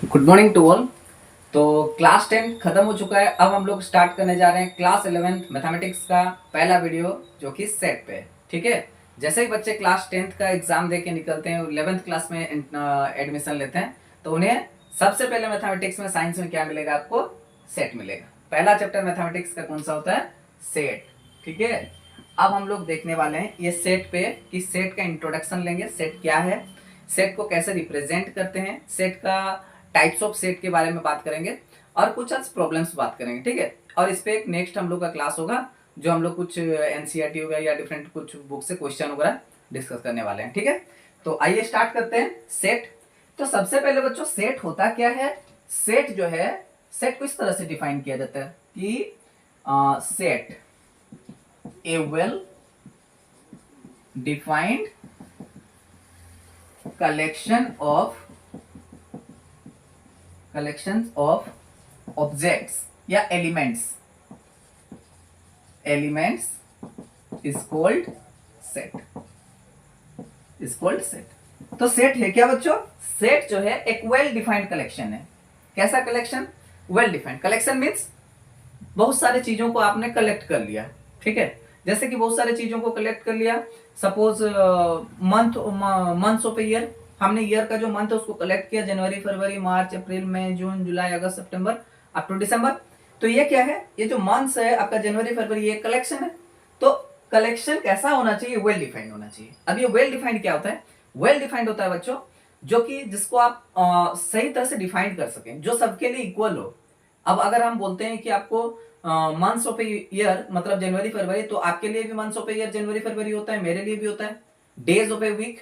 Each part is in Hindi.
Good morning to all. तो क्लास 10 खत्म हो चुका है। अब हम लोग स्टार्ट करने जा रहे हैं क्लास 11 मैथमेटिक्स का पहला वीडियो जो कि सेट पे है। ठीक है, जैसे ही बच्चे क्लास 10th का एग्जाम दे के निकलते हैं, 11th क्लास में एडमिशन लेते हैं, तो उन्हें सबसे पहले मैथमेटिक्स में, साइंस में क्या मिलेगा? आपको सेट मिलेगा। पहला चैप्टर मैथमेटिक्स का कौन सा होता है? सेट। ठीक है, अब हम लोग देखने वाले हैं ये सेट पे कि सेट का इंट्रोडक्शन लेंगे। सेट क्या है, सेट को कैसे रिप्रेजेंट करते हैं, सेट का टाइप्स ऑफ सेट के बारे में बात करेंगे और कुछ आज प्रॉब्लम्स बात करेंगे। ठीक है, और इस पे एक नेक्स्ट हम लोग का क्लास होगा जो हम लोग कुछ एनसीईआरटी हो गया या डिफरेंट कुछ बुक से क्वेश्चन वगैरह डिस्कस करने वाले हैं। ठीक है, तो आइए स्टार्ट करते हैं। सेट, तो सबसे पहले बच्चों सेट होता क्या है? सेट जो है, सेट को इस तरह से डिफाइन किया जाता है कि set A well defined collections of objects या elements is called set। तो सेट है क्या बच्चों? सेट जो है एक वेल डिफाइंड कलेक्शन है। कैसा collection? Well defined collection means बहुत सारे चीजों को आपने कलेक्ट कर लिया। ठीक है, जैसे कि बहुत सारे चीजों को कलेक्ट कर लिया। सपोज मंथ्स ऑफ ईयर, हमने ईयर का जो मंथ है उसको कलेक्ट किया, जनवरी, फरवरी, मार्च, अप्रैल, मई, जून, जुलाई, अगस्त, सितंबर अप टू दिसंबर। तो ये क्या है? ये जो मंथ्स है आपका जनवरी फरवरी, ये कलेक्शन है। तो कलेक्शन कैसा होना चाहिए? वेल डिफाइंड होना चाहिए। अब ये वेल डिफाइंड क्या होता है? वेल डिफाइंड होता है बच्चों जो कि जिसको आप सही तरह से डिफाइन कर सकें, जो सबके लिए इक्वल हो। अब अगर हम बोलते हैं कि आपको मंथ्स ऑफ ईयर मतलब जनवरी फरवरी, तो आपके लिए भी मंथ्स ऑफ ईयर जनवरी फरवरी होता है, मेरे लिए भी होता है। डेज ऑफ ए वीक,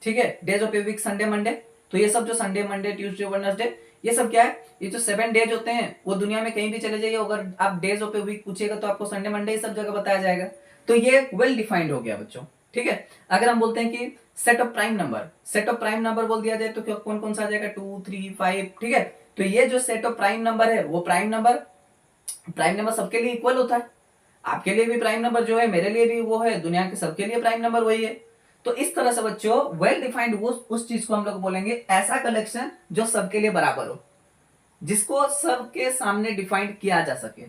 ठीक है, days of a week Sunday Monday. तो ये सब जो संडे मंडे ट्यूसडे वेडनेसडे, ये सब क्या है? ये जो 7 डेज होते हैं वो दुनिया में कहीं भी चले जाइए, अगर आप डेज ऑफ ए वीक पूछेगा तो आपको संडे मंडे ही सब जगह बताया जाएगा। तो ये वेल डिफाइंड हो गया बच्चों। ठीक है, अगर हम बोलते हैं कि set of prime number, set of prime number बोल दिया जाए तो कौन कौन सा आ जाएगा? 2 3 5। ठीक है, तो ये जो सेट ऑफ प्राइम नंबर है वो प्राइम नंबर सबके लिए इक्वल होता है। आपके लिए भी प्राइम नंबर जो है, मेरे लिए भी वो है, दुनिया के सबके लिए प्राइम नंबर वही है। तो इस तरह से बच्चों वेल डिफाइंड वो उस चीज को हम लोग बोलेंगे ऐसा कलेक्शन जो सबके लिए बराबर हो, जिसको सबके सामने डिफाइंड किया जा सके।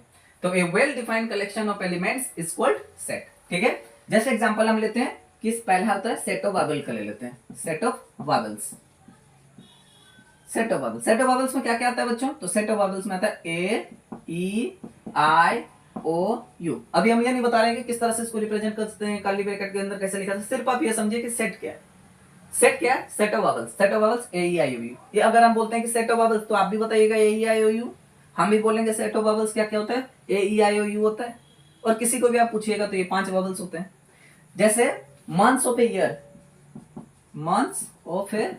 तो a well defined collection of elements is called set. ठीक है, जैसे एग्जांपल हम लेते हैं कि पहला होता है सेट ऑफ वावल का ले लेते हैं। Set of vowels, set of vowels में क्या क्या आता है बच्चों? तो सेट ऑफ वावल्स में आता है ए, ई, आई, ओ, यू। अभी हम ये नहीं बता रहे हैं कि किस तरह से इसको रिप्रेजेंट कर सकते हैं, कर्ली ब्रैकेट के अंदर कैसे लिखा जाता है, सिर्फ आप ये समझिए कि सेट क्या है। सेट क्या है? Set of vowels. Set of vowels A, E, I, O, U. ये अगर हम बोलते हैं कि सेट ऑफ वावल्स, तो आप भी बताइएगा ए, ई, आई, ओ, यू। हम भी बोलेंगे सेट ऑफ वावल्स क्या क्या होता है? ए, ई, आई, ओ, यू होता है। और किसी को भी आप पूछिएगा तो ये 5 वावल्स होते हैं। जैसे months of a year, months of a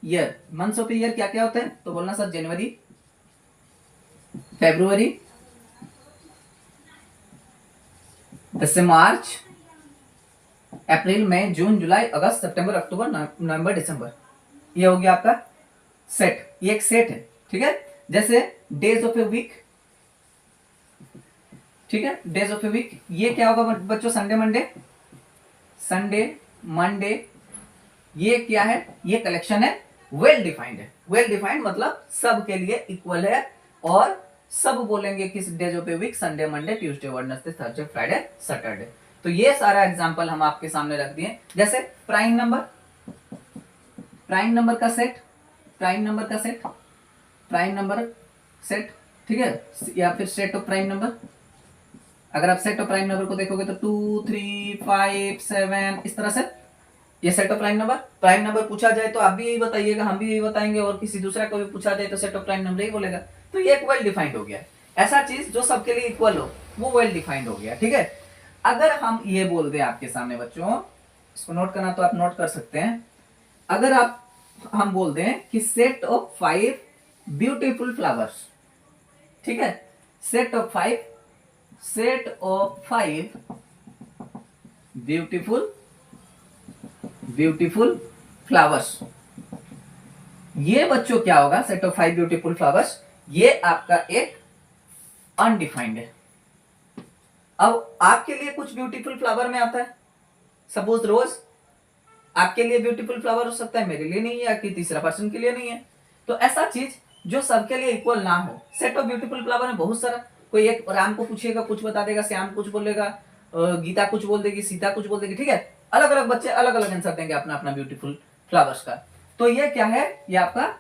year, months of year क्या क्या होता है? तो बोलना सर जनवरी, फेब्रुवरी, जैसे मार्च, अप्रैल, मई, जून, जुलाई, अगस्त, सितंबर, अक्टूबर, नवंबर, दिसंबर। ये हो गया आपका सेट, ये एक सेट है। ठीक है, जैसे डेज ऑफ ए वीक, ठीक है, डेज ऑफ ए वीक ये क्या होगा बच्चों? संडे मंडे, ये क्या है? ये कलेक्शन है, वेल डिफाइंड है। वेल डिफाइंड मतलब सब के लिए इक्वल है और सब बोलेंगे किस days of a week, Sunday Monday Tuesday Wednesday Thursday Friday Saturday. तो ये सारा एग्जांपल हम आपके सामने रख दिए। जैसे प्राइम नंबर का सेट, ठीक है, या फिर सेट ऑफ प्राइम नंबर। अगर आप सेट ऑफ प्राइम नंबर को देखोगे तो 2 3 5 7 इस तरह से ये सेट ऑफ प्राइम नंबर पूछा जाए तो आप भी यही बताइएगा, हम भी यही बताएंगे, और किसी दूसरा को भी पूछा जाए तो सेट ऑफ प्राइम नंबर ही बोलेगा। तो ये एक वेल डिफाइंड हो गया। ऐसा चीज जो सबके लिए इक्वल हो वो वेल डिफाइंड हो गया। ठीक है, अगर हम ये बोल दें आपके सामने बच्चों, इसको नोट करना तो आप नोट कर सकते हैं। अगर हम बोल दें कि सेट ऑफ 5 ब्यूटीफुल फ्लावर्स, ठीक है, सेट ऑफ 5 ब्यूटीफुल फ्लावर्स, ये बच्चों क्या होगा? सेट ऑफ 5 ब्यूटीफुल फ्लावर्स, ये आपका एक अनडिफाइंड है। अब आपके लिए कुछ ब्यूटीफुल फ्लावर में आता है, सपोज रोज आपके लिए ब्यूटीफुल फ्लावर हो सकता है, मेरे लिए नहीं है, या कि तीसरा पर्सन के लिए नहीं है। तो ऐसा चीज जो सबके लिए इक्वल ना हो। सेट ऑफ ब्यूटीफुल फ्लावर में बहुत सारा, कोई एक राम को पूछिएगा कुछ बता देगा, श्याम कुछ बोलेगा, गीता कुछ बोल देगी, सीता कुछ बोल देगी, ठीक है। अलग अलग बच्चे अलग अलग आंसर देंगे अपना अपना ब्यूटीफुल फ्लावर्स का। तो ये क्या है, ये आपका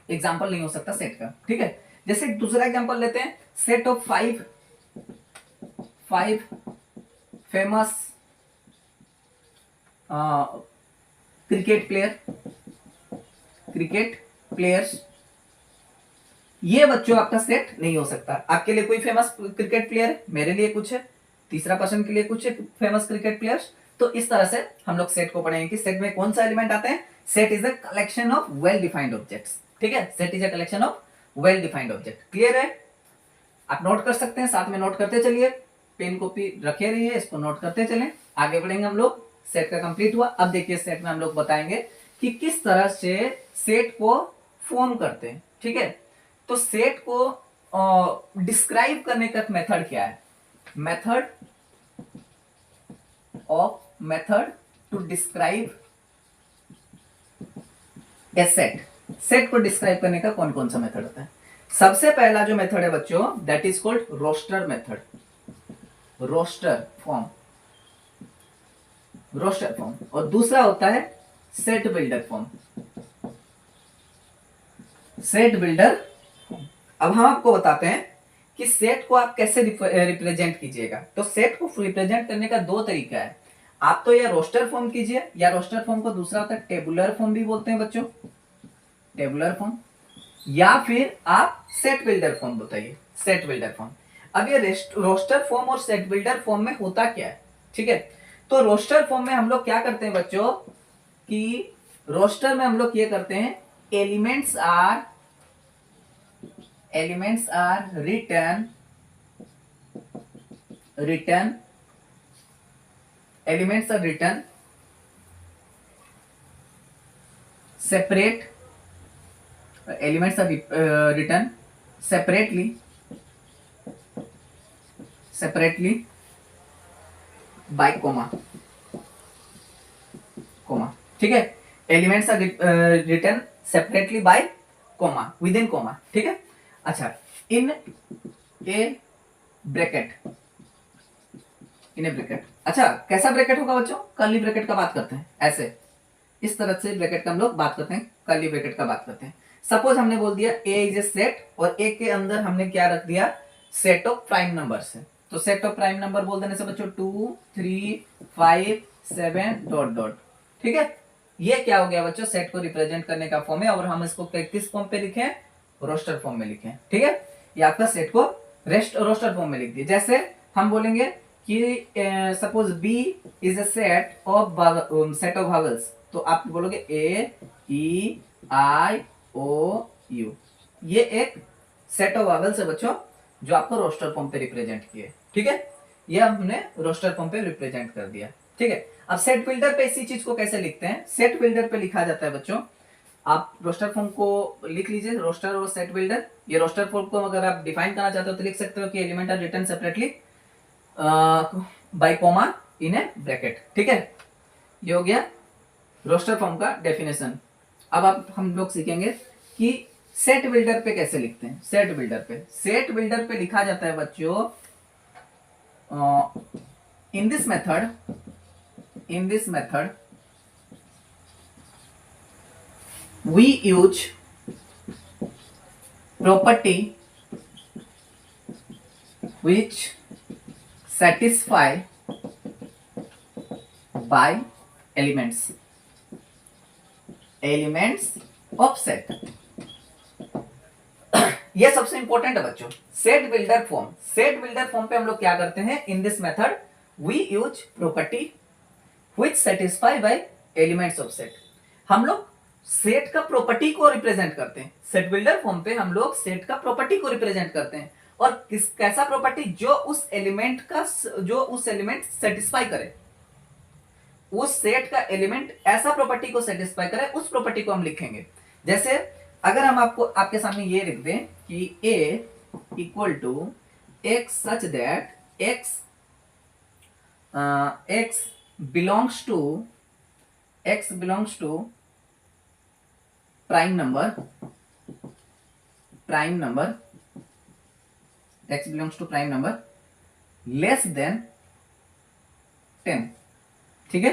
एग्जाम्पल नहीं हो सकता सेट का, ठीक है। जैसे दूसरा एग्जाम्पल लेते हैं, set of five famous cricket players. ये बच्चों आपका सेट नहीं हो सकता। आपके लिए कोई फेमस क्रिकेट प्लेयर है, मेरे लिए कुछ है, तीसरा पर्सन के लिए कुछ है फेमस क्रिकेट प्लेयर्स। तो इस तरह से हम लोग सेट को पढ़ेंगे कि सेट में कौन सा एलिमेंट आते हैं। Set is a collection of well defined objects, ठीक है। Set is a collection of well defined object. Clear है? आप नोट कर सकते हैं, साथ में नोट करते चलिए, पेन कॉपी रखे रहिए, इसको नोट करते चलें। आगे बढ़ेंगे हम लोग। सेट का कंप्लीट हुआ। अब देखिए सेट में हम लोग बताएंगे कि किस तरह से सेट को फॉर्म करते हैं, ठीक है। तो सेट को डिस्क्राइब करने का मेथड क्या है? Method to describe a set. Set को डिस्क्राइब करने का कौन कौन सा मेथड होता है? सबसे पहला जो मेथड है बच्चों, that is called roster method. Roster form, और दूसरा होता है set builder form. Set builder. अब हम आपको बताते हैं कि सेट को आप कैसे रिप्रेजेंट कीजिएगा। तो सेट को रिप्रेजेंट करने का दो तरीका है। आप तो या रोस्टर फॉर्म कीजिए, या रोस्टर फॉर्म को दूसरा होता है टेबुलर फॉर्म भी बोलते हैं बच्चों, टेबुलर फॉर्म, या फिर आप सेट बिल्डर फॉर्म बताइए, सेट बिल्डर फॉर्म। अब ये रोस्टर फॉर्म और सेट बिल्डर फॉर्म में होता क्या है, ठीक है। तो रोस्टर फॉर्म में हम लोग क्या करते हैं बच्चों, कि रोस्टर में हम लोग ये करते हैं, elements are written separate, elements are written separately by comma, ठीक है। Elements are written separately by comma, within comma, ठीक है। अच्छा, इन ए ब्रैकेट, अच्छा कैसा ब्रैकेट होगा बच्चों? कर्ली ब्रैकेट का बात करते हैं, ऐसे इस तरह से ब्रैकेट का हम लोग बात करते हैं, कर्ली ब्रैकेट का बात करते हैं। सपोज हमने बोल दिया ए इज ए सेट, और ए के अंदर हमने क्या रख दिया, सेट ऑफ प्राइम नंबर्स है। तो सेट ऑफ प्राइम नंबर बोल देने से बच्चों 2 3 5 7 डॉट डॉट, ठीक है। ये क्या हो गया बच्चों, सेट को रिप्रेजेंट करने का फॉर्म है, और हम इसको किस फॉर्म पे लिखे, रोस्टर फॉर्म में लिखे, ठीक है। ये आपका सेट को रोस्टर फॉर्म में लिख दिया। जैसे हम बोलेंगे कि suppose B is a set of vowels, तो आप बोलोगे ए ई आई ओ यू, ये एक सेट ऑफ वावल्स है बच्चों, जो आपको रोस्टर फॉर्म पे रिप्रेजेंट किए, ठीक है। ये हमने रोस्टर फॉर्म पे रिप्रेजेंट कर दिया, ठीक है। अब सेट बिल्डर पे इसी चीज को कैसे लिखते हैं? सेट बिल्डर पे लिखा जाता है बच्चों, आप रोस्टर फॉर्म को लिख लीजिए, रोस्टर और सेट बिल्डर। ये रोस्टर फॉर्म को अगर आप डिफाइन करना चाहते हो तो लिख सकते हो कि element are written separately by comma in a bracket, ठीक है। ये हो गया रोस्टर फॉर्म का डेफिनेशन। अब आप हम लोग सीखेंगे कि सेट बिल्डर पे कैसे लिखते हैं। सेट बिल्डर पे लिखा जाता है बच्चों, इन this method we use property which satisfy by elements of set। ये सबसे इंपॉर्टेंट है बच्चों, सेट बिल्डर फॉर्म पे हम लोग क्या करते हैं, in this method we use property which satisfy by elements of set. हम लोग सेट का प्रॉपर्टी को रिप्रेजेंट करते हैं। सेट बिल्डर फॉर्म पे हम लोग सेट का प्रॉपर्टी को रिप्रेजेंट करते हैं, और कैसा प्रॉपर्टी, जो उस एलिमेंट सेटिस्फाई करे, उस सेट का एलिमेंट ऐसा प्रॉपर्टी को सेटिस्फाई करे, उस प्रॉपर्टी को हम लिखेंगे। जैसे अगर हम आपके सामने ये लिख दें कि A equal to x such that x belongs to prime number prime number, x belongs to prime number less than 10। ठीक है,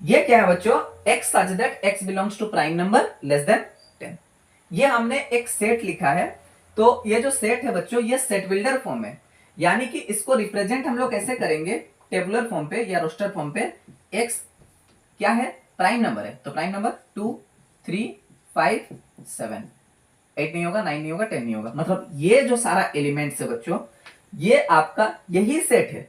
ये क्या है बच्चों, x such that x belongs to prime number less than 10। ये हमने एक सेट लिखा है, तो ये जो सेट है बच्चों ये सेट बिल्डर फॉर्म है, यानी कि इसको रिप्रेजेंट हम लोग कैसे करेंगे, टेबुलर फॉर्म पे या रोस्टर फॉर्म पे। x क्या है, प्राइम नंबर है, तो प्राइम नंबर 2 3 5 7, 8 नहीं होगा, 9 नहीं होगा, 10 नहीं होगा, मतलब ये जो सारा एलिमेंट्स है बच्चों ये आपका यही सेट है,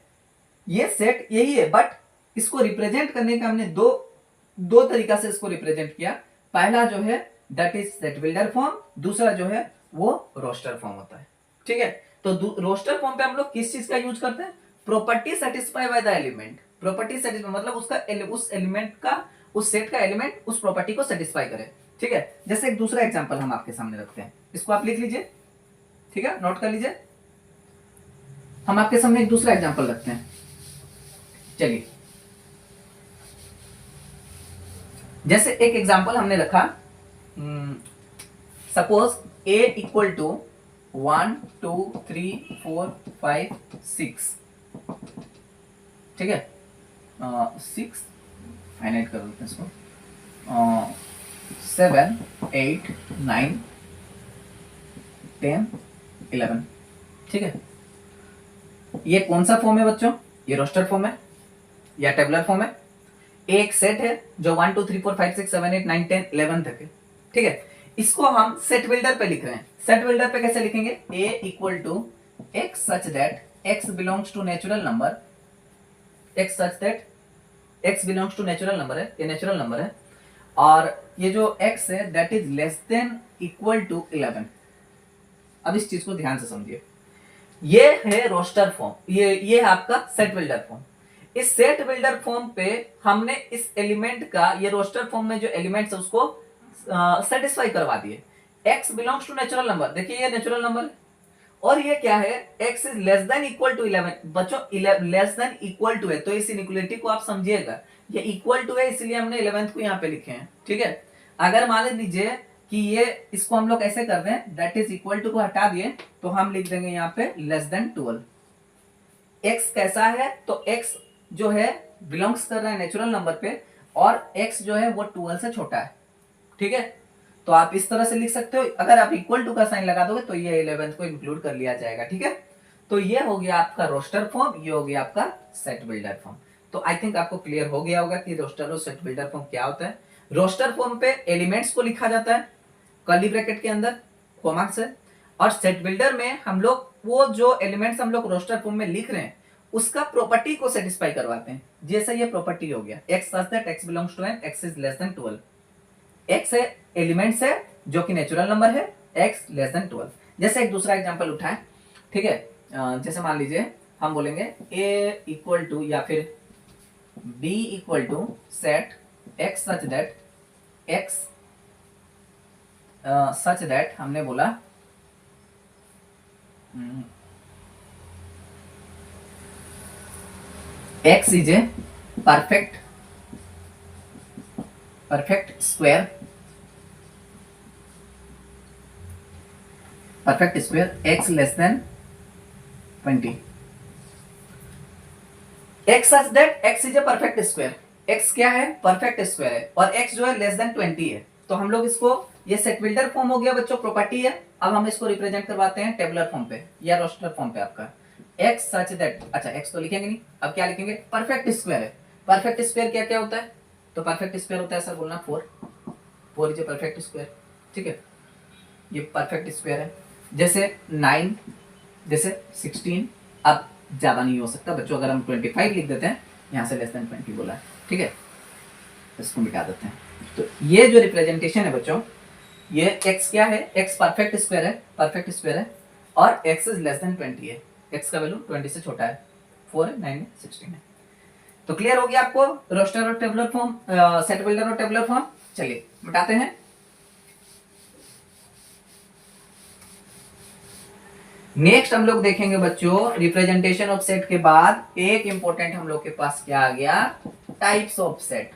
ये सेट यही है, बट इसको रिप्रेजेंट करने का हमने दो तरीका से इसको रिप्रेजेंट किया। पहला जो है that is set builder form, दूसरा जो है वो रोस्टर फॉर्म होता है। ठीक है, तो रोस्टर फॉर्म पे हम लोग किस चीज का यूज करते हैं, property satisfy by the element. Property satisfy मतलब उसका उस एलिमेंट का, उस सेट का एलिमेंट उस प्रॉपर्टी को सेटिस्फाई करे। ठीक है, जैसे एक दूसरा एग्जांपल हम आपके सामने रखते हैं, इसको आप लिख लीजिए, ठीक है, नोट कर लीजिए। हम आपके सामने एक दूसरा एग्जांपल रखते हैं, चलिए जैसे एक एग्जांपल हमने रखा, सपोज a इक्वल टू 1 2 3 4 5 6, ठीक है, 6 फाइनाइट कर देते हैं इसको, 7 8 9 10 11। ठीक है, ये कौन सा फॉर्म है बच्चों, ये रोस्टर फॉर्म है या टेबुलर फॉर्म है। एक सेट है जो 1 2 3 4 5 6 7 8 9 10 11 तक है। ठीक है, इसको हम सेट बिल्डर पे लिख रहे हैं। सेट बिल्डर पे कैसे लिखेंगे, a equal to x such that x belongs to natural number, x such that x belongs to natural number है, ये नेचुरल नंबर है, और ये जो x है that is less than equal to 11। अब इस चीज को ध्यान से समझिए, ये है रोस्टर फॉर्म, ये है आपका सेट बिल्डर फॉर्म। इस सेट बिल्डर फॉर्म पे हमने इस एलिमेंट का, ये रोस्टर फॉर्म में जो एलिमेंट्स है उसको सेटिस्फाई करवा दिए। x belongs to natural number, देखिए ये नेचुरल नंबर है, और ये क्या है, x is less than equal to 11। बच्चों लेस देन इक्वल टू है, तो इस इनइक्वालिटी को आप समझिएगा, ये इक्वल टू है इसलिए हमने 11th को यहाँ पे लिखे हैं। ठीक है, अगर मान लीजिए कि ये इसको हम लोग ऐसे कर दें, दैट इज इक्वल टू को हटा दिए तो हम लिख देंगे यहाँ पे लेस देन 12। x कैसा है, तो x जो है बिलोंग्स कर रहा है नेचुरल नंबर पे, और x जो है वो 12 से छोटा है। ठीक है, तो आप इस तरह से लिख सकते हो, अगर आप इक्वल टू का साइन लगा दोगे तो ये 11th को इंक्लूड कर लिया जाएगा। ठीक है, तो ये हो गया आपका रोस्टर फॉर्म, ये हो गया आपका सेट बिल्डर फॉर्म। तो आई थिंक आपको क्लियर हो गया होगा कि रोस्टर और सेट बिल्डर फॉर्म क्या होता है। रोस्टर फॉर्म पे एलिमेंट्स को लिखा जाता है कर्ली ब्रैकेट के अंदर कॉमा से, और सेट बिल्डर में हम लोग वो जो एलिमेंट्स हम लोग रोस्टर फॉर्म में लिख रहे हैं उसका प्रॉपर्टी को सेटिस्फाई करवाते हैं। जैसे ये प्रॉपर्टी हो गया x such that x belongs to n, x is less than 12। x है एलिमेंट्स है जो कि नेचुरल नंबर है, x लेस देन 12। जैसे एक दूसरा एग्जांपल उठाएं, ठीक है, जैसे मान लीजिए हम बोलेंगे a इक्वल टू या फिर b equal to set x such that x such that हमने बोला x is a perfect square, x less than 20। x such that x is a perfect square, x क्या है, परफेक्ट स्क्वायर है, और x जो है लेस देन 20 है। तो हम लोग इसको, ये सेट बिल्डर फॉर्म हो गया बच्चों, प्रॉपर्टी है। अब हम इसको रिप्रेजेंट करवाते हैं टेबुलर फॉर्म पे या रोस्टर फॉर्म पे आपका x सच दैट, अच्छा x तो लिखेंगे नहीं, अब क्या लिखेंगे, परफेक्ट स्क्वायर है। परफेक्ट स्क्वायर क्या क्या होता है, तो परफेक्ट स्क्वायर होता है सर बोलना 4 इज ए परफेक्ट स्क्वायर। ठीक है, ये परफेक्ट स्क्वायर है। जैसे 9, जैसे 16, अब ज्यादा नहीं हो सकता बच्चों, अगर हम 25 लिख देते हैं, यहाँ से लेस देन 20 बोला है। ठीक है, इसको मिटा देते हैं। तो ये जो रिप्रेजेंटेशन है बच्चों, ये x क्या है, x परफेक्ट स्क्वायर है, और x इज लेस देन 20 है, x का वैल्यू 20 से छोटा है, 4 है, 9 है, 16 है। तो क्लियर हो गया आपको रोस्टर और टेबुलर फॉर्म, सेट बिल्डर और टेबुलर फॉर्म। चलिए मिटाते हैं। नेक्स्ट हम लोग देखेंगे बच्चों, रिप्रेजेंटेशन ऑफ सेट के बाद एक इंपॉर्टेंट हम लोग के पास क्या आ गया, टाइप्स ऑफ सेट।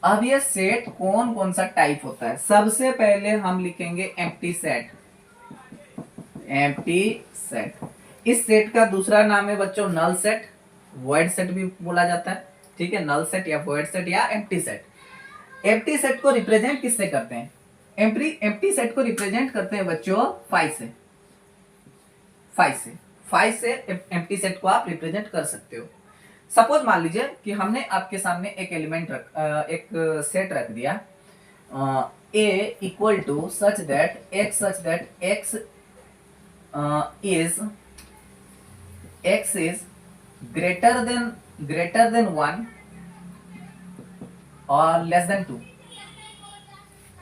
अब ये सेट कौन कौन सा टाइप होता है, सबसे पहले हम लिखेंगे एम्प्टी सेट। Empty set. इस सेट का दूसरा नाम है बच्चों नल सेट, वॉइड सेट भी बोला जाता है, ठीक है, नल सेट या वॉइड सेट या एम्प्टी सेट। एम्प्टी सेट को रिप्रेजेंट किससे करते हैं, एम्प्टी सेट को रिप्रेजेंट करते हैं बच्चों 5 से एम्प्टी सेट को आप रिप्रेजेंट कर सकते हो। सपोज मान लीजिए कि हमने आपके सामने एक एलिमेंट एक सेट रख दिया a equal to such that x is greater than 1 or less than 2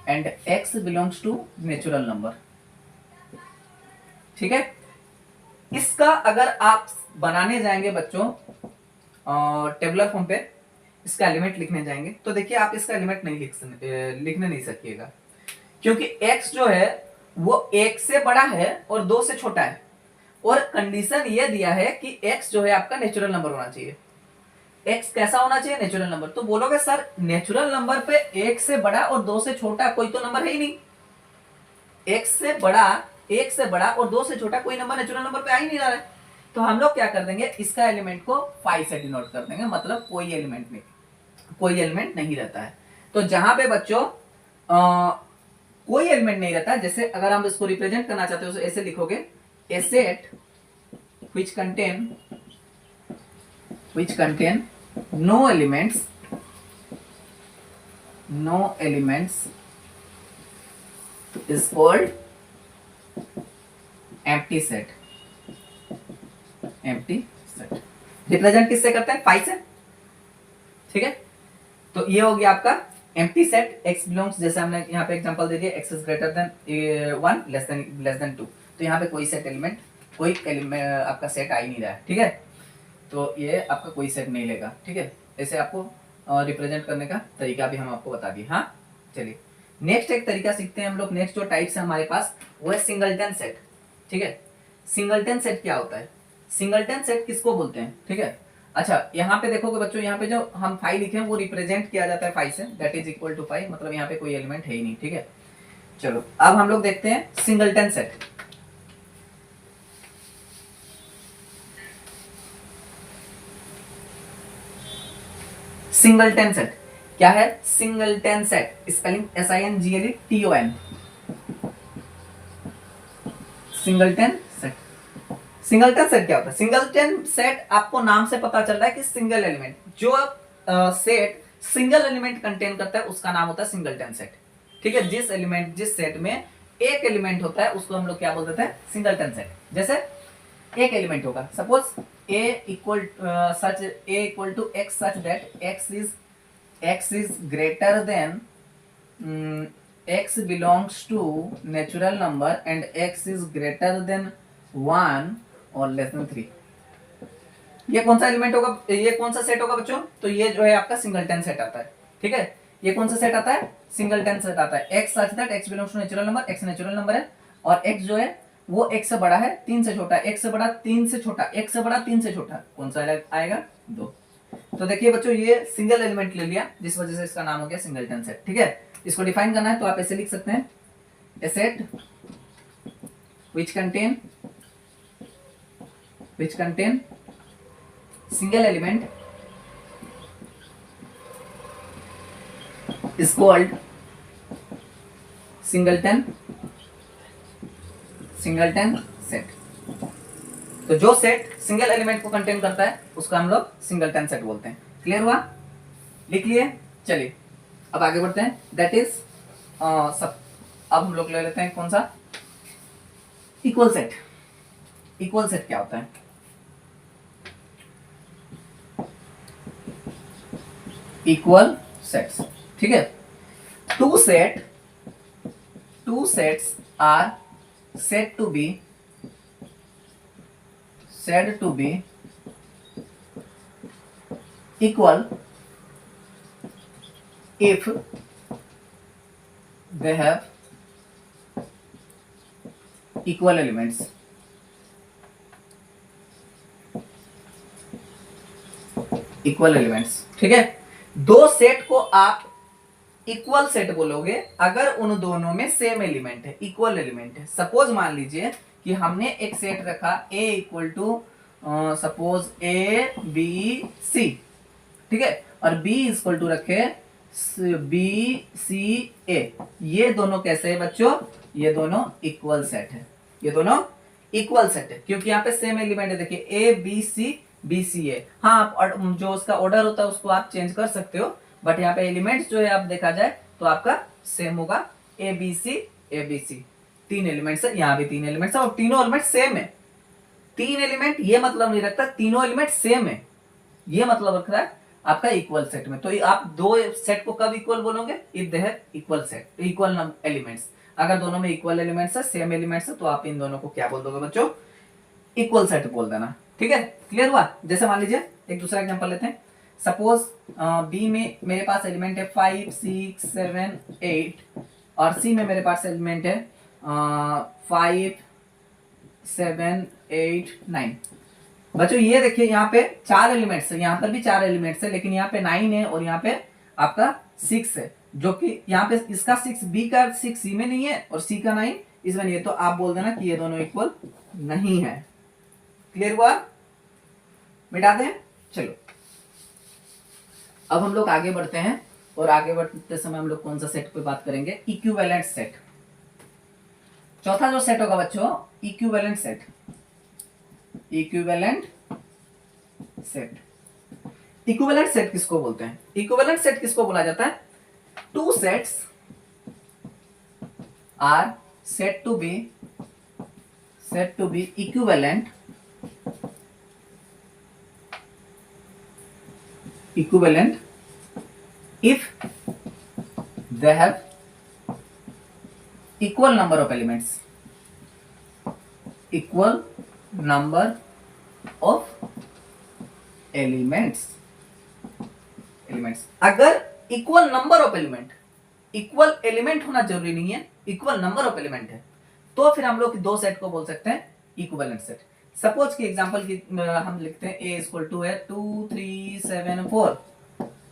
and x belongs to natural number. ठीक है, इसका अगर आप बनाने जाएंगे बच्चों टेबुलर फॉर्म पे, इसका एलिमेंट लिखने जाएंगे तो देखिए आप इसका एलिमेंट नहीं लिखने नहीं सकिएगा, क्योंकि x जो है वो 1 से बड़ा है और 2 से छोटा है, और कंडीशन ये दिया है कि x जो है आपका नेचुरल नंबर होना चाहिए। x कैसा होना चाहिए, नेचुरल नंबर। तो बोलोगे सर नेचुरल नंबर पे 1 से बड़ा और 2 से छोटा कोई तो नंबर है ही नहीं, 1 से बड़ा और 2 से छोटा कोई नंबर नेचुरल नंबर पे आ ही नहीं रहा है। तो हम लोग क्या कर देंगे, इसका एलिमेंट को 5 से डिनोट कर देंगे, मतलब कोई एलिमेंट नहीं रहता है। तो जहां पे बच्चों कोई एलिमेंट नहीं रहता, जैसे अगर हम इसको रिप्रेजेंट करना चाहते हो तो ऐसे लिखोगे, a set which contain no elements is called empty set। Represent किससे करते हैं, 5 से, ठीक है। तो ये हो गया आपका एम्प्टी सेट। x बिलोंग्स, जैसे हमने यहाँ पे एग्जांपल दे दिया, x is greater than 1 less than 2, तो यहाँ पे कोई एलिमेंट आपका सेट आ ही नहीं रहा है, ठीक है। तो ये आपका कोई सेट नहीं लेगा, ठीक है। ऐसे आपको रिप्रेजेंट करने का तरीका भी हम आपको बता दिए। हाँ, चलिए नेक्स्ट एक तरीका सीखते हैं हम लोग। नेक्स्ट जो टाइप्स है हमारे पास वो है सिंगलटन सेट, ठीक है। सिंगलटन सेट क्या होता है, सिंगलटन सेट किसको बोलते हैं, ठीक है। अच्छा, यहाँ पे देखोगे बच्चों, यहाँ पे जो हम 5 लिखे हैं वो रिप्रेजेंट किया जाता है 5 से, दैट इज इक्वल टू 5, मतलब यहाँ पे कोई एलिमेंट है ही नहीं, ठीक है। चलो अब हम लोग देखते हैं सिंगलटन सेट। सिंगलटन सेट क्या है, singleton set spelling SINGLETON। Singleton set क्या होता है, सिंगलटन सेट आपको नाम से पता चल रहा है कि सिंगल एलिमेंट, जो सेट सिंगल एलिमेंट कंटेन करता है उसका नाम होता है सिंगलटन सेट, ठीक है। जिस सेट में एक एलिमेंट होता है उसको हम लोग क्या बोल देते हैं, सिंगलटन सेट। जैसे एक एलिमेंट होगा, suppose a equal to x such that x is greater than x belongs to natural number and x is greater than 1 और लेस देन 3। ये कौन सा एलिमेंट होगा, ये कौन सा सेट होगा बच्चों, तो ये जो है आपका सिंगलटन सेट आता है, ठीक है। ये कौन सा सेट आता है, सिंगलटन सेट आता है। x such that x belongs to natural number, x natural number है और x जो है वो 1 से बड़ा है 3 से छोटा, 1 से बड़ा 3 से छोटा, 1 से बड़ा 3 से छोटा, कौन सा आएगा, 2। तो देखिए बच्चों ये सिंगल एलिमेंट ले लिया, जिस वजह से इसका नाम हो गया सिंगलटन सेट, ठीक है। इसको डिफाइन करना है तो आप ऐसे लिख सकते हैं, a set which contain single element is called singleton set. तो जो सेट सिंगल एलिमेंट को कंटेन करता है उसको हम लोग सिंगलटन सेट बोलते हैं। क्लियर हुआ, लिख लिए। चलिए अब आगे बढ़ते हैं, दैट इज सब। अब हम लोग ले लेते हैं कौन सा, इक्वल सेट। इक्वल सेट क्या होता है, इक्वल सेट्स, ठीक है। Two sets are said to be equal if they have equal elements। Equal elements, ठीक है। दो सेट को आप इक्वल सेट बोलोगे अगर उन दोनों में सेम एलिमेंट है, इक्वल एलिमेंट है। सपोज मान लीजिए कि हमने एक सेट रखा A equal to suppose A B C, ठीक है, और बी इक्वल टू रखे बी सी ए। ये दोनों कैसे है बच्चों? ये दोनों इक्वल सेट है, ये दोनों इक्वल सेट है क्योंकि यहाँ पे सेम एलिमेंट है। देखिए ए बी सी ए। हाँ, आप जो उसका ऑर्डर होता है उसको आप चेंज कर सकते हो, बट यहाँ पे एलिमेंट्स जो है आप देखा जाए तो आपका सेम होगा, ए बी सी। तीन एलिमेंट्स है, यहाँ भी तीन एलिमेंट्स है और तीनों एलिमेंट सेम है। तीन एलिमेंट ये मतलब नहीं रखता तीनों एलिमेंट सेम है, ये मतलब रख रहा है आपका इक्वल सेट में। तो आप दो सेट को कब इक्वल बोलोगे? If they have equal set, equal elements. अगर दोनों में इक्वल एलिमेंट्स है, सेम एलिमेंट्स है, तो आप इन दोनों को क्या बोल दोगे बच्चों? इक्वल सेट बोल देना। ठीक है, क्लियर हुआ? जैसे मान लीजिए एक दूसरा एग्जांपल लेते हैं। सपोज बी में मेरे पास एलिमेंट है 5 6 7 8 और सी में मेरे पास एलिमेंट है 5 7 8 9। बच्चों ये देखिए यहाँ पे चार एलिमेंट्स है, यहाँ पर भी चार एलिमेंट्स है, लेकिन यहाँ पे 9 है और यहाँ पे आपका 6 है, जो कि यहाँ पे इसका 6 बी का 6 सी में नहीं है और सी का 9 इसमें नहीं है। तो आप बोल देना कि ये दोनों इक्वल नहीं है। क्लियर हुआ? मिटा दें? चलो अब हम लोग आगे बढ़ते हैं और आगे बढ़ते समय हम लोग कौन सा सेट पे बात करेंगे? Equivalent set. चौथा जो सेट होगा बच्चों, equivalent set. Equivalent set, equivalent set किसको बोलते हैं? इक्विवेलेंट सेट किसको बोला जाता है? Two sets are said to be equivalent if they have equal number of elements, equal number of elements। अगर equal number of element, equal element होना जरूरी नहीं है, इक्वल नंबर ऑफ एलिमेंट है, तो फिर हम लोग दो सेट को बोल सकते हैं इक्विवेलेंट सेट। सपोज की एग्जांपल की हम लिखते हैं a इक्वल टू है 2 3 7 4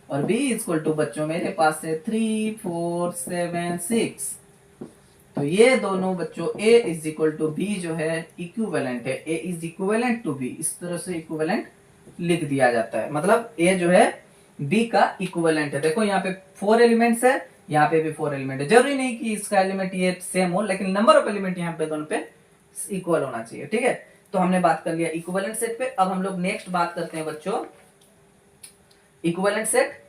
और b इक्वल टू बच्चों मेरे पास है 3 4 7 6। तो ये दोनों बच्चों a is equal to b जो है इक्विवेलेंट है, a is equivalent to b। इस तरह से इक्विवेलेंट लिख दिया जाता है, मतलब a जो है b का इक्विवेलेंट है। देखो यहाँ पे 4 एलिमेंट्स है, यहाँ पे भी 4 एलिमेंट है। जरूरी नहीं कि इसका एलिमेंट ये सेम हो, लेकिन नंबर ऑफ एलिमेंट यहाँ पे दोनों पे इक्वल होना चाहिए। ठीक है, तो हमने बात कर लिया इक्विवेलेंट सेट पे। अब हम लोग नेक्स्ट बात करते हैं बच्चों इक्विवेलेंट सेट।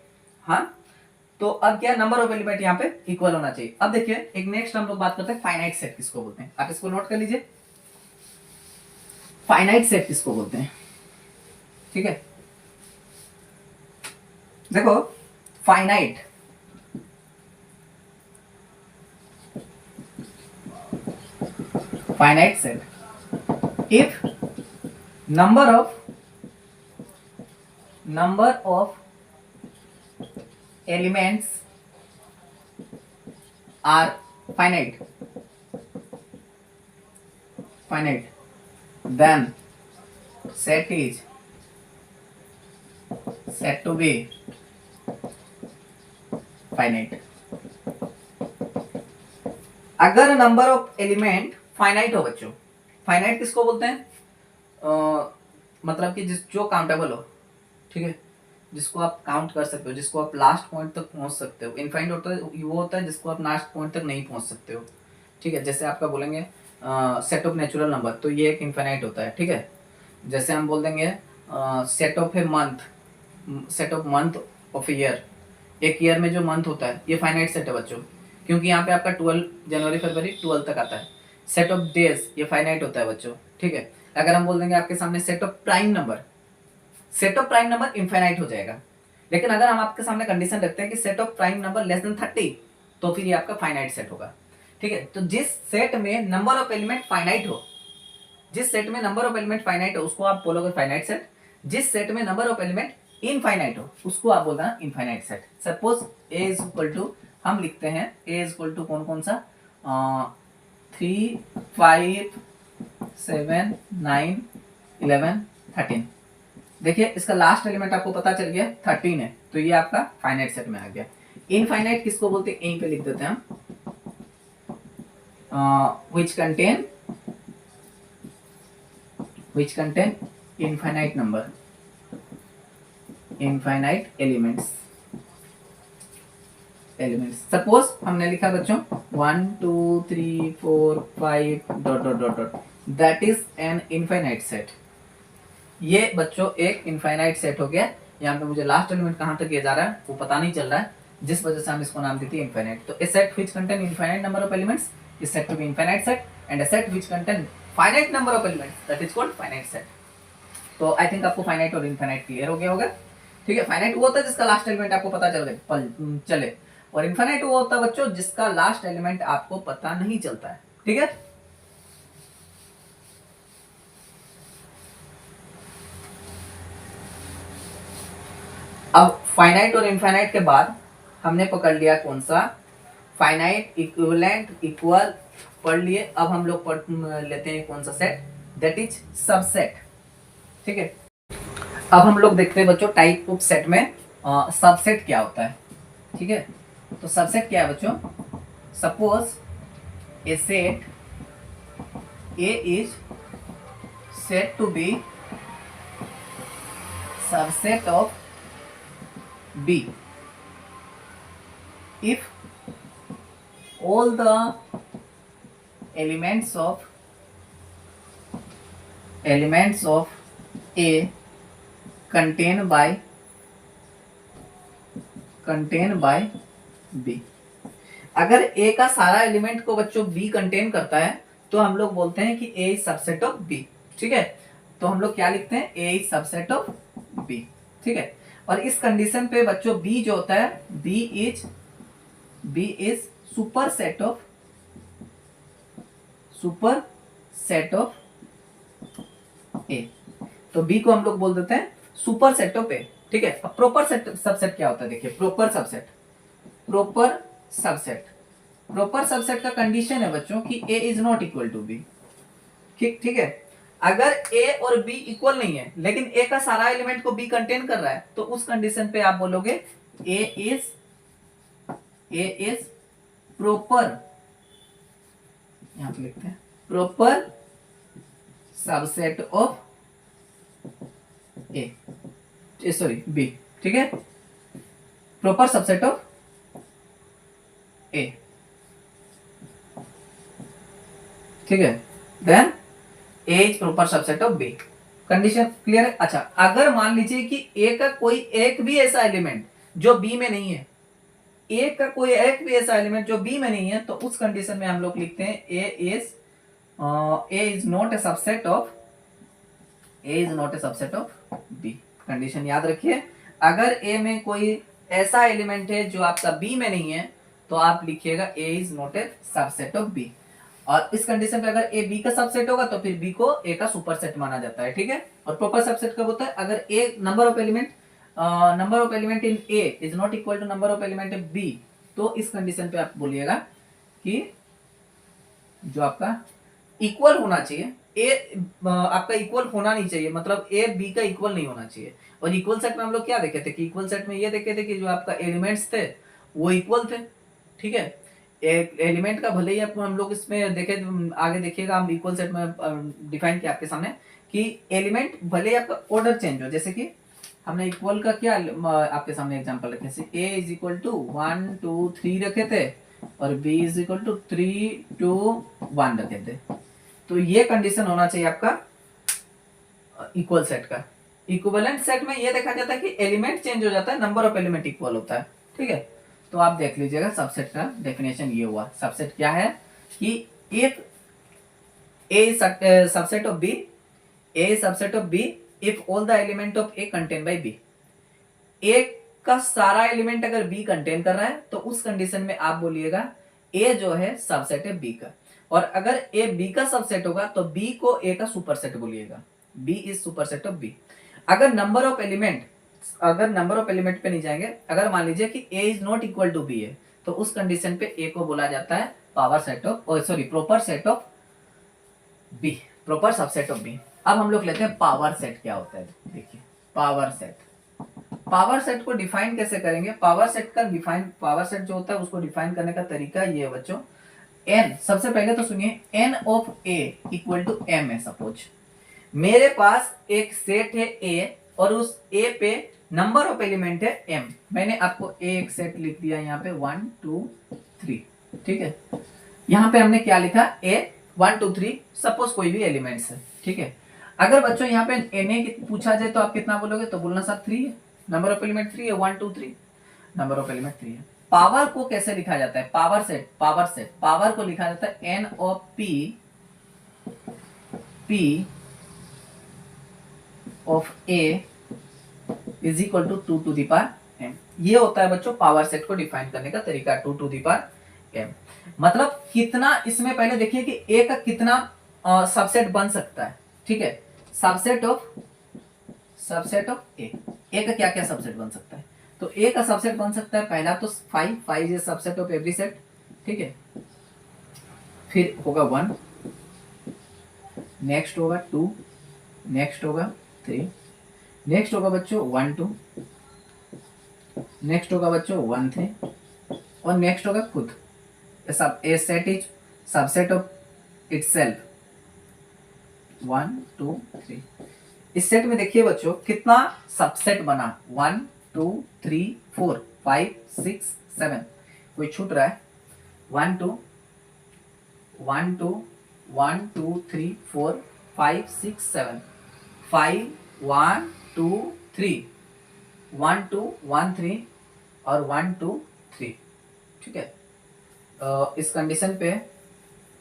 हाँ, तो अब क्या नंबर ऑफ एलिमेंट यहाँ पे इक्वल होना चाहिए। अब देखिए एक नेक्स्ट हम लोग बात करते हैं फाइनाइट सेट किसको बोलते हैं। आप इसको नोट कर लीजिए, फाइनाइट सेट किसको बोलते हैं। ठीक है, देखो finite set if number of elements are finite then set is said to be finite। अगर नंबर ऑफ एलिमेंट फाइनाइट हो बच्चों, फाइनाइट किसको बोलते हैं? मतलब कि जो काउंटेबल हो, ठीक है, जिसको आप काउंट कर सकते हो, जिसको आप लास्ट पॉइंट तक पहुंच सकते हो। इनफाइनाइट होता है वो होता है जिसको आप लास्ट पॉइंट तक नहीं पहुंच सकते हो। ठीक है, जैसे आपका बोलेंगे सेट ऑफ नेचुरल नंबर, तो ये एक इनफाइनाइट होता है। ठीक है, जैसे हम बोल देंगे set of a month, set of month of year, एक ईयर में जो मंथ होता है ये फाइनाइट सेट है बच्चों, क्योंकि यहाँ पे आपका 12 जनवरी फरवरी 12 तक आता है। सेट ऑफ डेज ये फाइनाइट होता है बच्चों। ठीक है, अगर हम बोल देंगे आपके सामने set of prime number, set of prime number infinite हो जाएगा। लेकिन अगर हम आपके सामने कंडीशन रखते हैं कि set of prime number less then 30, तो फिर ये आपका फाइनाइट सेट होगा। ठीक है, तो जिस सेट में नंबर ऑफ एलिमेंट फाइनाइट हो, जिस सेट में नंबर ऑफ एलिमेंट फाइनाइट हो उसको आप बोलोगे फाइनाइट सेट। जिस सेट में नंबर ऑफ एलिमेंट इनफाइनाइट हो उसको आप बोलते हैं infinite set. Suppose a is equal to, हम लिखते हैं a इज इक्वल टू कौन कौन सा 3 5 7 9 11 13। देखिए इसका लास्ट एलिमेंट आपको पता चल गया 13 है, तो ये आपका फाइनाइट सेट में आ गया। इनफाइनाइट किसको बोलते हैं, यहीं पे लिख देते हैं हम, which contain infinite number, infinite elements. Suppose हमने लिखा बच्चों 1 2 3 4 5 dot dot dot dot, that is an infinite set. ये बच्चों एक इनफाइनाइट सेट हो गया। यहाँ पे मुझे लास्ट एलिमेंट कहाँ तक किया जा रहा है वो पता नहीं चल रहा है, जिस वजह से हम इसको नाम देते हैं इनफाइनाइट। तो a set which contain infinite number of elements is said to be infinite set, and a set which contain finite number of elements that is called finite set. तो आई थिंक आपको फाइनाइट और इनफाइनाइट क्लियर हो गया होगा। ठीक है, फाइनाइट वो होता है जिसका लास्ट एलिमेंट आपको पता चले, और इनफाइनाइट वो होता है बच्चों जिसका लास्ट एलिमेंट आपको पता नहीं चलता है। ठीक है, अब फाइनाइट और इनफाइनाइट के बाद हमने पकड़ लिया कौन सा, फाइनाइट, इक्विवेलेंट, इक्वल पढ़ लिए। अब हम लोग पढ़ लेते हैं कौन सा सेट, दैट इज सबसेट। ठीक है, अब हम लोग देखते हैं बच्चों टाइप ऑफ सेट में सबसेट क्या होता है। ठीक है, तो सबसेट क्या है बच्चों, suppose a set A is said to be subset of B if all the elements of A contained by B। अगर A का सारा एलिमेंट को बच्चों B कंटेन करता है तो हम लोग बोलते हैं कि A is subset of B। ठीक है, तो हम लोग क्या लिखते हैं, A is subset of B। ठीक है, और इस कंडीशन पे बच्चों B जो होता है, B is super set of A। तो B को हम लोग बोल देते हैं सुपर सेट ऑफ A। ठीक है, अब प्रॉपर सबसेट क्या होता है, देखिए प्रॉपर सबसेट का कंडीशन है बच्चों कि A is not equal to B। ठीक है, अगर A और B इक्वल नहीं है लेकिन A का सारा एलिमेंट को B कंटेन कर रहा है तो उस कंडीशन पे आप बोलोगे A इज प्रॉपर, यहां पे लिखते हैं प्रॉपर सबसेट ऑफ B। ठीक है, प्रॉपर सबसेट ऑफ A। ठीक है, then A is proper subset of B। Condition clear है। अच्छा, अगर मान लीजिए कि A का कोई एक भी ऐसा एलिमेंट जो B में नहीं है, A का कोई एक भी ऐसा एलिमेंट जो B में नहीं है, तो उस कंडीशन में हम लोग लिखते हैं A is not a subset of B। Condition याद रखिए, अगर A में कोई ऐसा एलिमेंट है जो आपका B में नहीं है तो आप लिखिएगा A is not a subset of B। और इस कंडीशन पे अगर A B का सबसेट होगा तो फिर B को A का सुपरसेट माना जाता है। ठीक है, और प्रॉपर सबसेट कब होता है, अगर A number of element in A is not equal to number of element in B, तो इस कंडीशन पे आप बोलिएगा कि जो आपका इक्वल होना चाहिए, A आपका इक्वल होना नहीं चाहिए, मतलब A B का इक्वल नहीं होना चाहिए। और इक्वल सेट में हम लोग क्या देखे थे कि इक्वल सेट में ये देखे थे कि जो आपका एलिमेंट्स थे वो इक्वल थे। ठीक है, एक एलिमेंट का भले ही आपको हम लोग इसमें देखे, आगे देखिएगा हम इक्वल सेट में डिफाइन किया आपके सामने कि एलिमेंट भले ही आपका ऑर्डर चेंज हो, जैसे कि हमने इक्वल का क्या आपके सामने एग्जांपल रखे थे, A इज इक्वल टू 1 2 3 रखे थे और B इज इक्वल टू 3 2 1 रखे थे। तो ये कंडीशन होना चाहिए आपका इक्वल सेट का। इक्विवेलेंट सेट में ये देखा जाता है कि एलिमेंट चेंज हो जाता है, नंबर ऑफ एलिमेंट इक्वल होता है। ठीक है, तो आप देख लीजिएगा सबसेट का डेफिनेशन ये हुआ। सबसेट क्या है कि if A subset of B if all the element of A contain by B। A का सारा एलिमेंट अगर B कंटेन कर रहा है तो उस कंडीशन में आप बोलिएगा A जो है सबसेट है B का, और अगर A B का सबसेट होगा तो B को A का सुपरसेट बोलिएगा, B is superset of B। अगर नंबर ऑफ एलिमेंट पे नहीं जाएंगे, अगर मान लीजिए कि A is not equal to B है तो उस कंडीशन पे A को बोला जाता है proper set of B, proper subset of B। अब हम लोग लेते हैं पावर सेट क्या होता है। देखिए पावर सेट पावर सेट को डिफाइन कैसे करेंगे? पावर सेट जो होता है उसको डिफाइन करने का तरीका ये है बच्चों। n, सबसे पहले तो सुनिए, n of a equal to m है। सपोज मेरे पास एक सेट है a और उस a पे नंबर ऑफ एलिमेंट है m। मैंने आपको एक सेट लिख दिया यहाँ पे 1 2 3, ठीक है। यहाँ पे हमने क्या लिखा? a 1 2 3, सपोज कोई भी एलिमेंट्स है, ठीक है। अगर बच्चों यहाँ पे na पूछा जाए तो आप कितना बोलोगे? तो बोलना सर 3 है, नंबर ऑफ एलिमेंट 3 है, 1 2 3, नंबर ऑफ एलिमेंट 3 है। पावर को कैसे लिखा जाता है? पावर को लिखा जाता है n of p of a is equal to 2 to the power m। ये होता है बच्चों पावर सेट को डिफाइन करने का तरीका, 2 टू द पावर m। मतलब कितना, इसमें पहले देखिए कि a का कितना सबसेट बन सकता है, ठीक है। सबसेट ऑफ a का क्या क्या सबसेट बन सकता है? तो a का सबसेट बन सकता है पहला तो 5 is subset of every set, ठीक है। फिर होगा 1, नेक्स्ट होगा 2, नेक्स्ट होगा 3, नेक्स्ट होगा बच्चों 1 2, नेक्स्ट होगा बच्चों 1 3, और नेक्स्ट होगा खुद। सब a set is subset of itself 1 2 3। इस सेट में देखिए बच्चों कितना सबसेट बना, 1 2 3 4 5 6 7। कोई छूट रहा है? 1 2 1 2 1 2 3 4 5 6 7, 5 1 2 3, 1 2 1 3 और 1 2 3, ठीक है। इस कंडीशन पे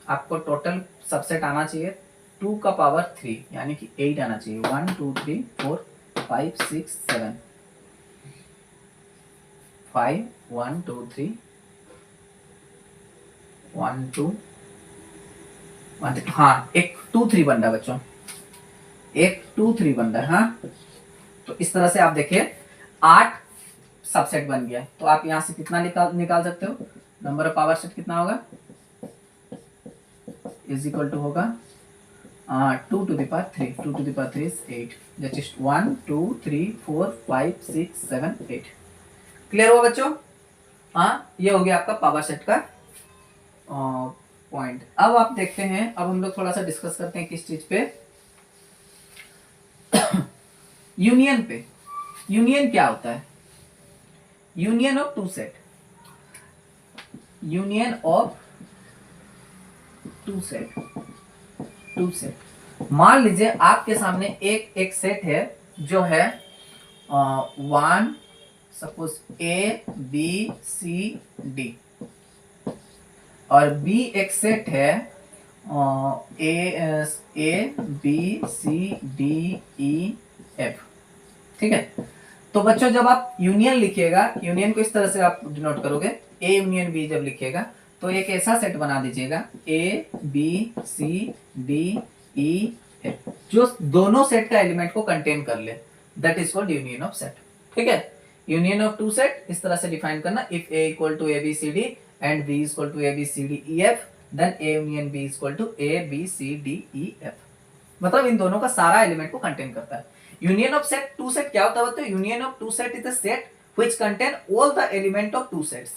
आपको टोटल सबसेट आना चाहिए 2 का पावर 3 यानी कि 8 आना चाहिए। 1 2 3 4 5 6 7, 5 1 2 3 1 2 1 3, हाँ एक 2 3 बन रहा है बच्चों, एक 2 3 बन रहा है, हाँ। तो इस तरह से आप देखिए 8 सबसेट बन गया। तो आप यहां से कितना निकाल सकते हो? नंबर ऑफ पावर सेट कितना होगा? इज इक्वल टू होगा 2 to the power 3, 2 to the power 3 is 8, that is 1 2 3 4 5 6 7 8। Clear हुआ बच्चों? हाँ, ये हो गया आपका पावर सेट का पॉइंट। अब आप देखते हैं, अब हम लोग थोड़ा सा डिस्कस करते हैं किस चीज पे? यूनियन पे। यूनियन क्या होता है? Union of two set, union of two set. मान लीजिए आपके सामने एक सेट है जो है 1, suppose A B C D, और बी एक सेट है A B C D E F, ठीक है। तो बच्चों जब आप यूनियन लिखिएगा, यूनियन को इस तरह से आप डिनोट करोगे, ए यूनियन बी जब लिखिएगा तो एक ऐसा सेट बना दीजिएगा A B C D E F, जो दोनों सेट का एलिमेंट को कंटेन कर ले, that is called union of set, ठीक है। यूनियन ऑफ टू सेट इस तरह से डिफाइन करना, if A equal to A B C D and B equal to A B C D E F, then A union B equal to A B C D E F. मतलब इन दोनों का सारा एलिमेंट को कंटेन करता है। Union of set two set क्या होता है? तो union of two set is the set which contain all the element of two sets.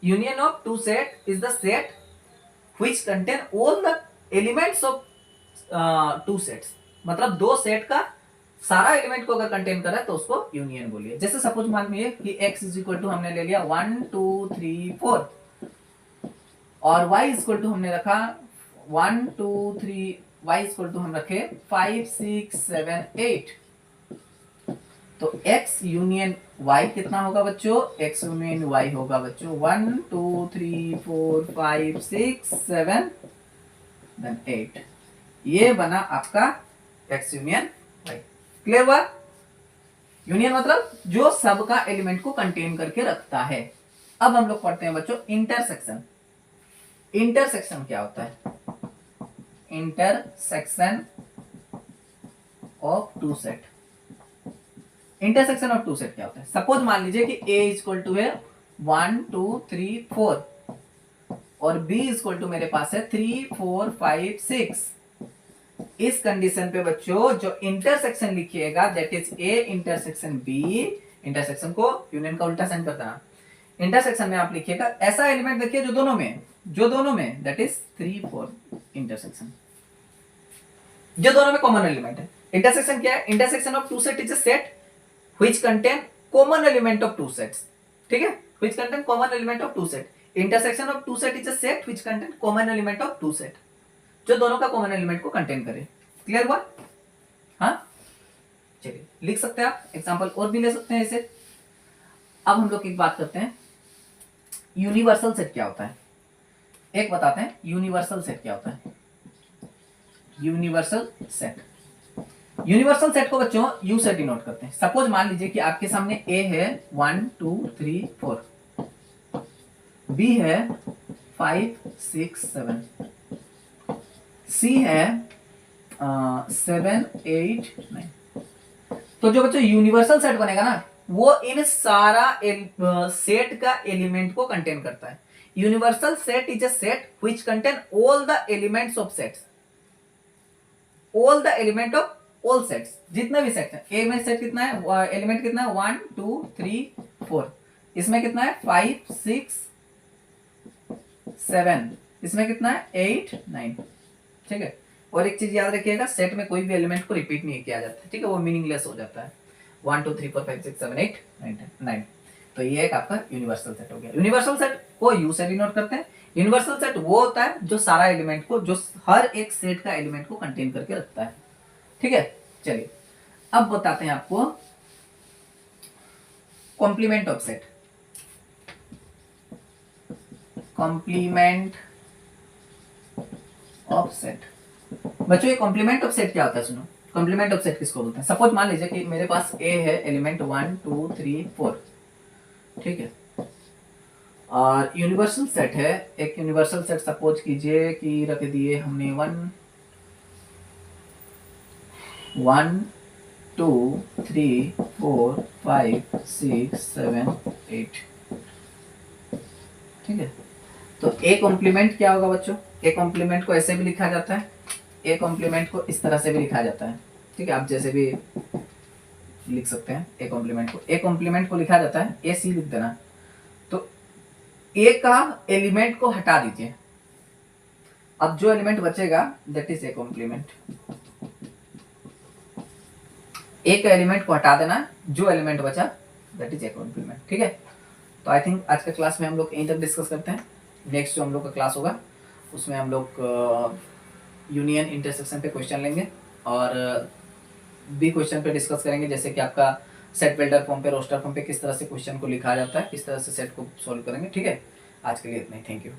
Union of two set is the set which contain all the elements of two sets. मतलब दो सेट का सारा एलिमेंट को अगर कंटेन कर रहा है तो उसको यूनियन बोलिए। जैसे सपोज मान लीजिए कि x इज इक्वल टू हमने ले लिया 1 2 3 4 और y इज इक्वल टू हमने रखा 1 2 3, y इज इक्वल टू हम रखे 5 6 7 8। तो x यूनियन y कितना होगा बच्चों? x यूनियन y होगा बच्चों 1 2 3 4 5 6 7 देन 8। ये बना आपका x यूनियन y। क्लियर हुआ? यूनियन मतलब जो सबका एलिमेंट को कंटेन करके रखता है। अब हम लोग पढ़ते हैं बच्चों इंटरसेक्शन। इंटरसेक्शन क्या होता है? Intersection of two set. Intersection of two set क्या होता है? सपोज मान लीजिए कि a इक्वल टू है 1 2 3 4 और b इक्वल टू मेरे पास है 3 4 5 6, इस कंडीशन पे बच्चों जो इंटरसेक्शन लिखिएगा that is A intersection B, intersection को यूनियन का उल्टा साइन बताना, इंटरसेक्शन में आप लिखिएगा ऐसा एलिमेंट देखिए जो दोनों में दैट इज 3 4 इंटरसेक्शन, जो दोनों में कॉमन एलिमेंट है। इंटरसेक्शन क्या है? Intersection of two set is a set which contain common element of two sets, ठीक है, which contain common element of two set. Intersection of two set is a set which contain common element of two set, जो दोनों का कॉमन एलिमेंट को कंटेन करे। क्लियर हुआ? हाँ, चलिए लिख सकते हैं आप, एग्जांपल और भी ले सकते हैं इसे। अब हम लोग एक बात करते हैं, यूनिवर्सल सेट क्या होता है, एक बताते हैं यूनिवर्सल सेट क्या होता है। यूनिवर्सल सेट, यूनिवर्सल सेट को बच्चों यू से डिनोट करते हैं। सपोज मान लीजिए कि आपके सामने ए है 1 2 3 4, बी है 5 6 7, सी है 7 8 9। तो जो बच्चों यूनिवर्सल सेट बनेगा ना वो इन सारा सेट का एलिमेंट को कंटेन करता है। Universal set is a set which contain all the elements of sets, all the element of all sets, जितने भी सेट है। ए में सेट कितना है, एलिमेंट कितना है 1 2 3 4, इसमें कितना है 5 6 7, इसमें कितना है 8 9, ठीक है। और एक चीज याद रखिएगा, सेट में कोई भी एलिमेंट को रिपीट नहीं किया जाता, ठीक है, वो मीनिंगलेस हो जाता है। 1 2 3 4 5 6 7 8 9, तो ये एक आपका यूनिवर्सल सेट हो गया। यूनिवर्सल सेट को यू से डिनोट करते हैं। यूनिवर्सल सेट वो होता है जो सारा एलिमेंट को, जो हर एक सेट का एलिमेंट को कंटेन करके रखता है, ठीक है। चलिए अब बताते हैं आपको complement of set. Complement of set बच्चों, ये कॉम्प्लीमेंट ऑफ सेट क्या होता है सुनो। कॉम्प्लीमेंट ऑफ सेट किसको बोलते हैं? सपोज मान लीजिए कि मेरे पास ए है एलिमेंट 1 2 3 4, ठीक है, और यूनिवर्सल सेट है एक यूनिवर्सल सेट। सपोज कीजिए कि रख दिए हमने 1 2 3 4 5 6 7 8, ठीक है। तो ए कॉम्प्लीमेंट क्या होगा बच्चों? ए कॉम्प्लीमेंट को ऐसे भी लिखा जाता है, ए कॉम्प्लीमेंट को इस तरह से भी लिखा जाता है, ठीक है, आप जैसे भी लिख सकते हैं ए कॉम्प्लीमेंट को। ए कॉम्प्लीमेंट को लिखा जाता है, ए सी लिख देना। तो ए का एलिमेंट को हटा दीजिए, अब जो एलिमेंट बचेगा दैट इज ए कॉम्प्लीमेंट। ए का एलिमेंट को हटा देना, जो एलिमेंट बचा दैट इज ए कॉम्प्लीमेंट, ठीक है। तो आई थिंक आज के क्लास में हम लोग यहीं तक डिस्कस करते हैं। नेक्स्ट जो हम लोग का क्लास होगा उसमें हम लोग यूनियन इंटरसेक्शन पे क्वेश्चन लेंगे और बी क्वेश्चन पे डिस्कस करेंगे, जैसे कि आपका सेट बिल्डर फॉर्म पे, रोस्टर फॉर्म पे किस तरह से क्वेश्चन को लिखा जाता है, किस तरह से सेट को सॉल्व करेंगे, ठीक है। आज के लिए इतना ही, थैंक यू।